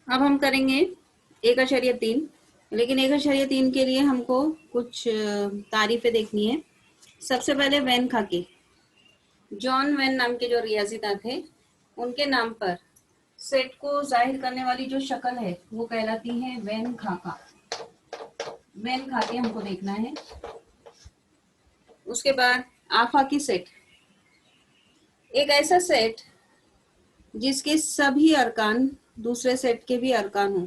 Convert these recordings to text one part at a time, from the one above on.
अब हम करेंगे 1.3, लेकिन 1.3 के लिए हमको कुछ तारीफें देखनी है। सबसे पहले वैन खाके, जॉन वैन नाम के जो रियाजीदां थे, उनके नाम पर सेट को जाहिर करने वाली जो शक्ल है वो कहलाती है वैन खाका। वैन खाके हमको देखना है। उसके बाद आफाकी सेट, एक ऐसा सेट जिसके सभी अरकान दूसरे सेट के भी अरकान हों।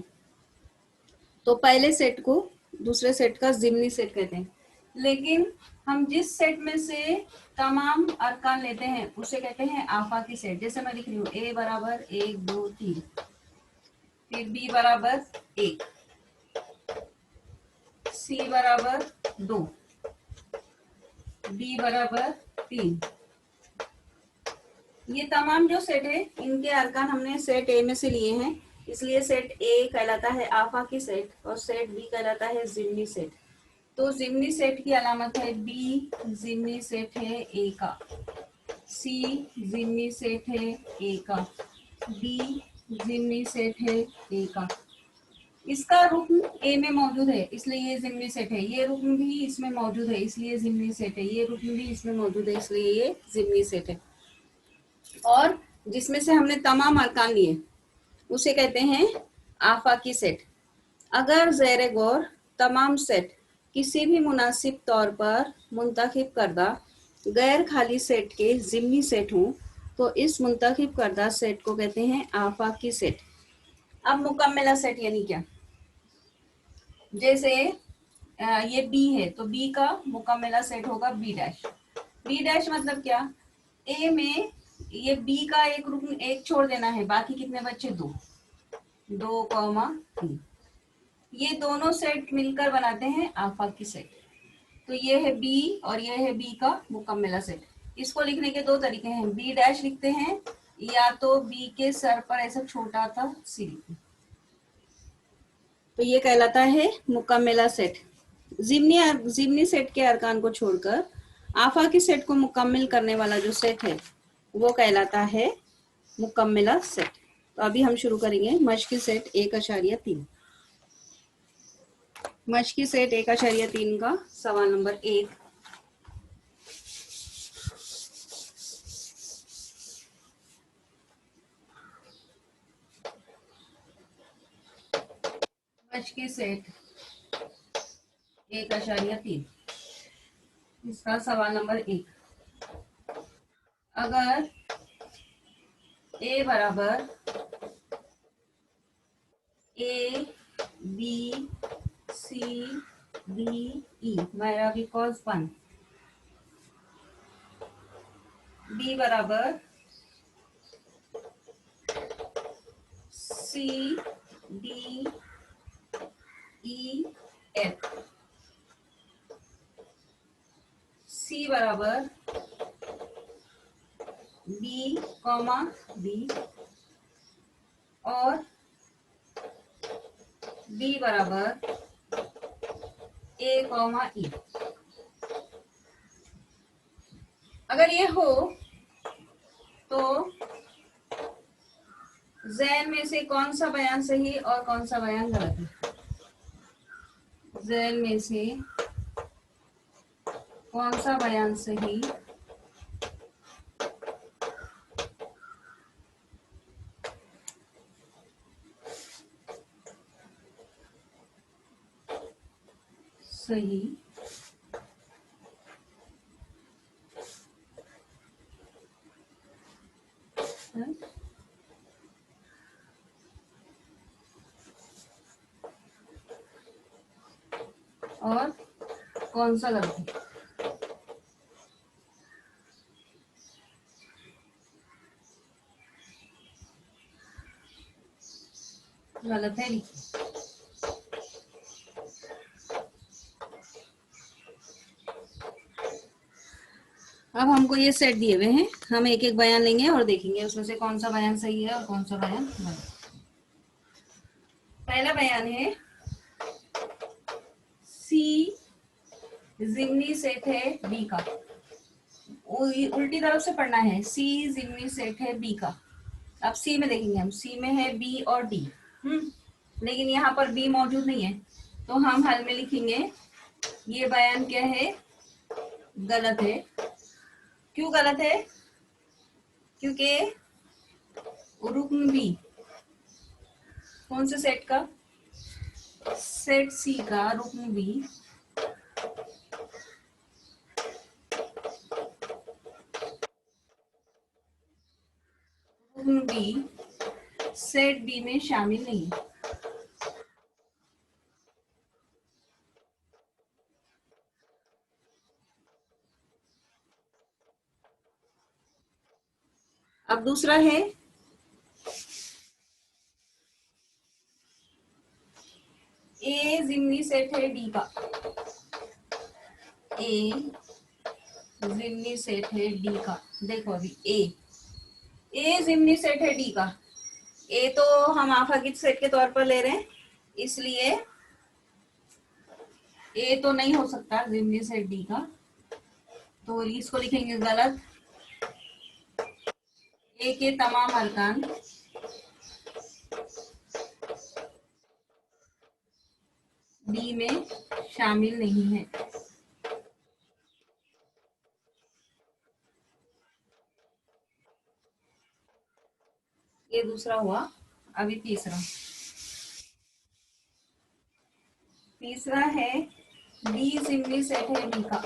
तो पहले सेट को दूसरे सेट का जिम्नी सेट कहते हैं, लेकिन हम जिस सेट में से तमाम अरकान लेते हैं उसे कहते हैं आफाकी सेट। जैसे मैं लिख रही हूँ ए बराबर 1 2 3, फिर बी बराबर 1, सी बराबर 2, डी बराबर 3। ये तमाम जो सेट है इनके अरकान हमने सेट ए में से लिए हैं, इसलिए सेट ए कहलाता है आफाकी सेट और सेट बी कहलाता है जिम्नी सेट। तो जिम्नी सेट की अलामत है बी, जिम्नी सेट है ए का, सी जिम्नी सेट है ए का, डी जिम्नी सेट है ए का। इसका रुक्न ए में मौजूद है इसलिए ये जिम्नी सेट है, ये रुक्न भी इसमें मौजूद है इसलिए जिम्नी सेट है, ये रुक्न भी इसमें मौजूद है इसलिए ये जिम्नी सेट है। और जिसमें से हमने तमाम अरकान लिए उसे कहते हैं आफाकी सेट। अगर ज़ेरे गौर तमाम सेट किसी भी मुनासिब तौर पर मुंतखब करदा गैर खाली सेट के ज़िम्नी सेट हों तो इस मुंतखब करदा सेट को कहते हैं आफाकी सेट। अब मुकम्मला सेट यानी क्या? जैसे ये बी है तो बी का मुकम्मला सेट होगा बी डैश। बी डैश मतलब क्या? ए में ये बी का एक रुकन एक छोड़ देना है, बाकी कितने बच्चे? 2 2, 3। ये दोनों सेट मिलकर बनाते हैं आफाकी सेट। तो ये है बी और ये है बी का मुकम्मला सेट। इसको लिखने के 2 तरीके हैं, बी डैश लिखते हैं या तो बी के सर पर ऐसा छोटा सा सी लिखते हैं, तो ये कहलाता है मुकम्मला सेट। जिम्नी सेट के अरकान को छोड़कर आफाकी सेट को मुकम्मिल करने वाला जो सेट है वो कहलाता है मुकम्मला सेट। तो अभी हम शुरू करेंगे मश्की सेट 1.3। मश्की सेट 1.3 का सवाल नंबर 1। मश्की सेट 1.3, इसका सवाल नंबर 1। अगर ए बराबर A B C D E मेरा बिकॉज 1, बी बराबर सी डी ई एफ, सी बराबर बी कॉमा बी और बी बराबर ए कॉमा ई। अगर ये हो तो ज़ैन में से कौन सा बयान सही और कौन सा बयान गलत है? ज़ैन में से कौन सा बयान सही सही है और कौन सा गलत है? गलत है लिखिए। अब हमको ये सेट दिए हुए हैं, हम एक एक बयान लेंगे और देखेंगे उसमें से कौन सा बयान सही है और कौन सा बयान गलत। पहला बयान है सी जिम्नी सेट है बी का। उल्टी तरफ से पढ़ना है, सी जिम्नी सेट है बी का। अब सी में देखेंगे हम, सी में है बी और डी। लेकिन यहाँ पर बी मौजूद नहीं है, तो हम हल में लिखेंगे ये बयान क्या है, गलत है। क्यों गलत है? क्योंकि रुक्न बी कौन से सेट का, सेट सी का रुक्न बी सेट बी में शामिल नहीं है। अब दूसरा है ए जिम्नी सेट है डी का, ए जिम्नी सेट है डी का। देखो अभी ए जिम्नी सेट है डी का। ए तो हम आफाकित सेट के तौर पर ले रहे हैं, इसलिए ए तो नहीं हो सकता जिम्नी सेट डी का, तो इसको लिखेंगे गलत। ए के तमाम अरकान डी में शामिल नहीं है। ये दूसरा हुआ। अभी तीसरा है बी जिम्नी सेट है डी का।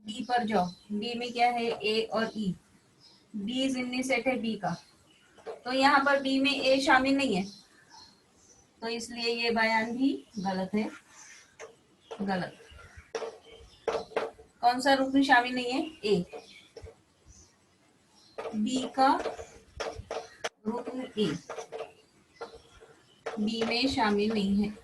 बी पर जाओ, बी में क्या है, ए और ई। बी जिम्नी सेट है बी का, तो यहाँ पर बी में ए शामिल नहीं है, तो इसलिए ये बयान भी गलत है। गलत। कौन सा रुकन शामिल नहीं है, ए। बी का रुकन ए बी में शामिल नहीं है।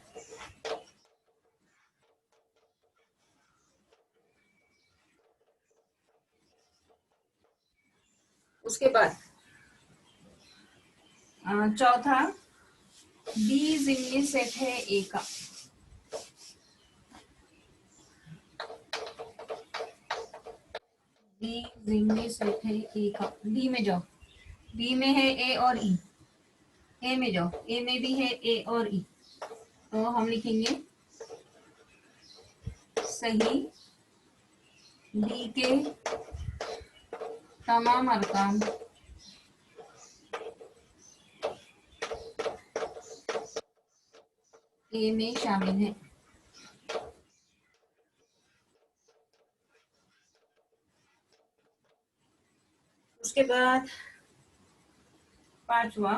उसके बाद चौथा, बी जिम्नी सेट है ए का। बी जिम्नी सेट है ए का। डी में जाओ, बी में है ए और ई। ए में जाओ, ए में भी है ए और ई, तो हम लिखेंगे सही बी के तमाम अरकान ए में शामिल है। उसके बाद पांचवा,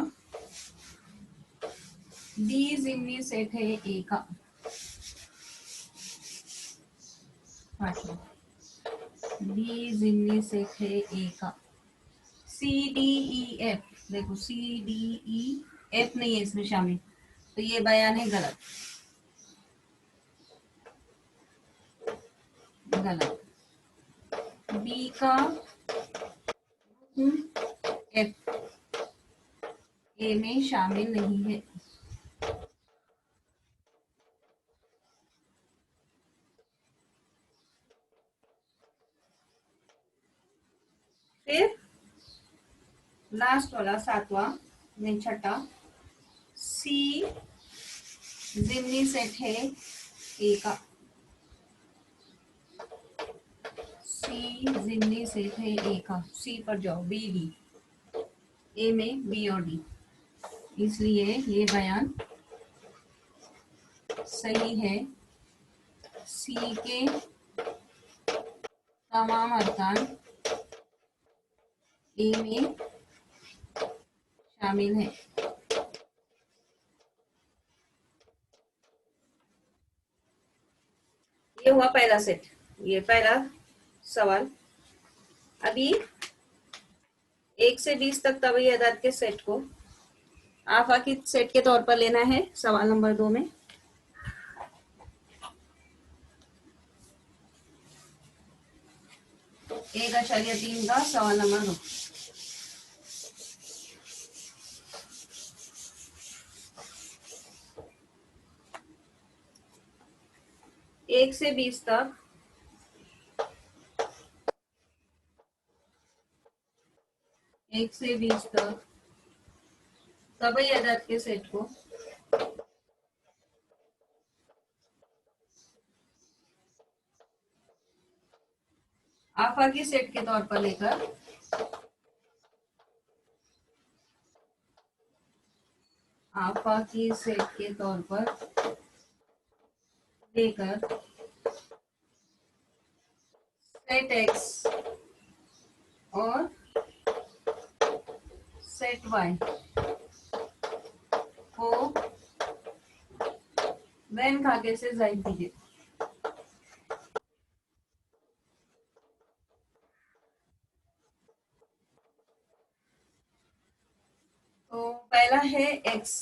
डी जिम्नी सेट है ए का। पांचवा, डी जिम्नी सेट है ए का। सी डी ई एफ, देखो सी डी ई एफ नहीं है इसमें शामिल, तो ये बयान है गलत। गलत। बी का एफ ए में शामिल नहीं है। फिर लास्ट वाला सातवां नहीं छठा, सी जिम्नी सेट है ए का। सी जिम्नी सेट है ए का। सी पर जाओ, बी डी, ए में बी और डी, इसलिए ये बयान सही है। सी के तमाम अरकान ए में शामिल है। ये हुआ पहला सेट, ये पहला सवाल। अभी 1 से 20 तक तबई अदाद के सेट को आफाकी सेट के तौर पर लेना है। सवाल नंबर 2 में 1.3 का सवाल नंबर 2। एक से 20 तक एक से 20 तक सभी अदद के सेट को आफाकी सेट के तौर पर लेकर आफाकी सेट के तौर पर लेकर सेट एक्स और सेट वाई को वैन खाके से जाहिर कीजिए। तो पहला है एक्स,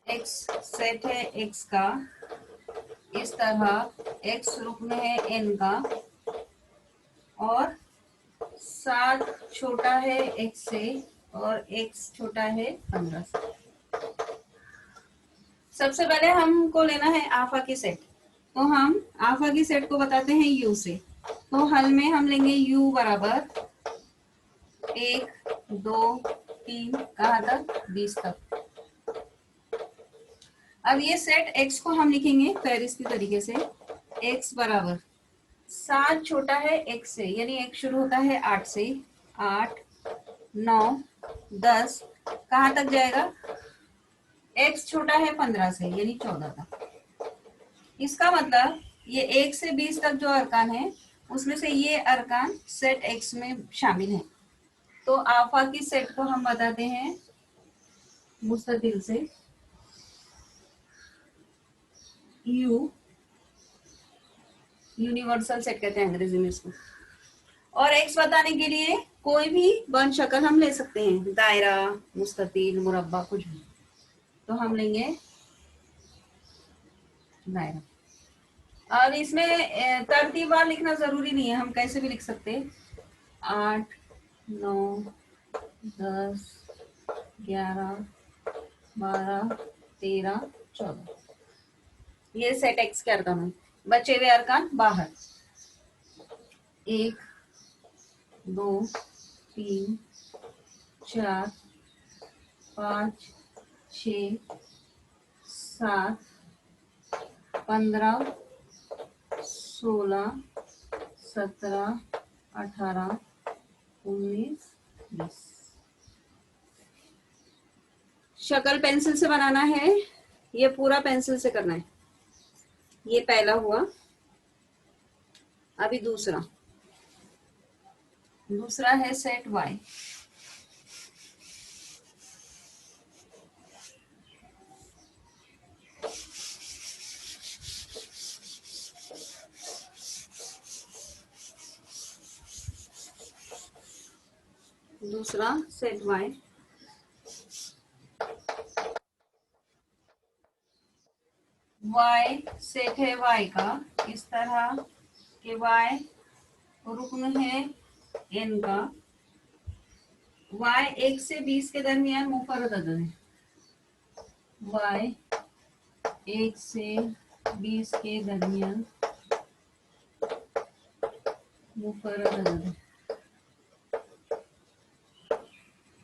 एक्स सेट है एक्स का, इस तरह एक्स रुकन है एन का और 7 छोटा है एक्स से और एक्स छोटा है 15 से। सबसे पहले हमको लेना है आफा की सेट, तो हम आफा की सेट को बताते हैं यू से। तो हल में हम लेंगे u बराबर 1 2 3 कहाँ तक 20 तक। अब ये सेट x को हम लिखेंगे फहरिस्ती तरीके से, x बराबर 7 छोटा है x से, यानी x शुरू होता है 8 से, 8 9 10 कहाँ तक जाएगा, x छोटा है 15 से यानी 14 तक। इसका मतलब ये 1 से 20 तक जो अरकान है उसमें से ये अरकान सेट x में शामिल है। तो आफा की सेट को हम बताते हैं मुस्ततिल से यू, यूनिवर्सल सेट कहते हैं अंग्रेजी में इसको। और एक्स बताने के लिए कोई भी वन शक्ल हम ले सकते हैं, दायरा मुस्ततिल मुरब्बा कुछ भी। तो हम लेंगे दायरा। और इसमें तरतीबवार लिखना जरूरी नहीं है, हम कैसे भी लिख सकते हैं। 8 9 10 11 12 13 14 ये सेट एक्स के अरकान है। बचे हुए अरकान बाहर 1 2 3 4 5 6 7 15 16 17 18 19 20। शक्ल पेंसिल से बनाना है, ये पूरा पेंसिल से करना है। ये पहला हुआ। अभी दूसरा है सेट y। दूसरा सेट y सेट है y का, इस तरह के y रुकन है n का। y 1 से 20 के दरमियान मुफर्रद अदद है। y 1 से 20 के दरमियान मुफर्रद अदद है।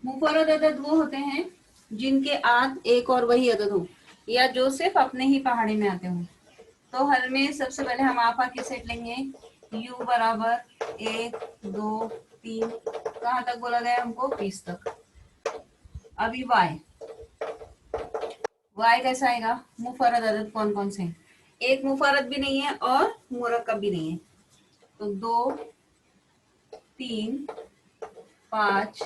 मुफर्रद अदद वो होते हैं जिनके आद एक और वही अदद हो या जो सिर्फ अपने ही पहाड़ी में आते हो। तो हल में सबसे पहले हम आफा की सेट लेंगे, u बराबर 1 2 3 कहाँ तक बोला गया हमको 20 तक। अभी y कैसा आएगा, मुफर्रद अदद कौन कौन से हैं, एक मुफर्रद भी नहीं है और मुरक्कब भी नहीं है। तो 2 3 5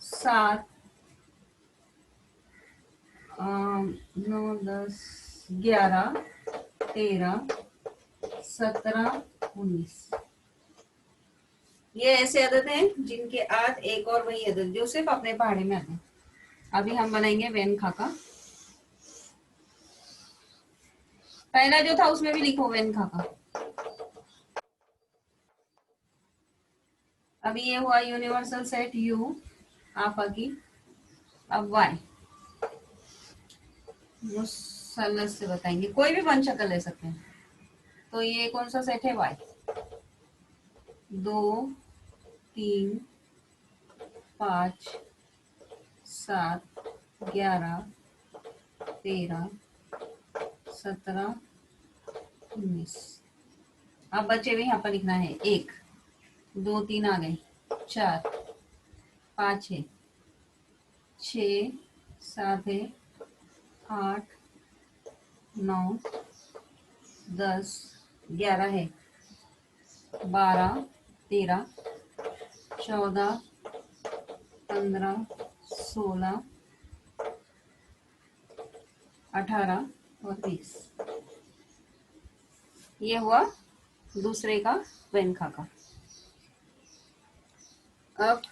7 9 10 11 13 17 19 ये ऐसे अदद हैं जिनके आद एक और वही अदद जो सिर्फ अपने पहाड़े में आते हैं। अभी हम बनाएंगे वैन खाका। पहला जो था उसमें भी लिखो वैन खाका। अभी ये हुआ यूनिवर्सल सेट यू आफा की। अब वाई मुसल्लस से बताएंगे, कोई भी वन शक्ल ले सकते हैं। तो ये कौन सा सेट है वाई, 2 3 5 7, 11, 13, 17, 19। अब बचे हुए यहाँ पर लिखना है 1, 2, 3 आ गए, 4, 5 है, 6, 7 है, 8, 9, 10, 11 है, 12, 13, 14, 15, 16, 18 और 20। ये हुआ दूसरे का वेनखा का। अब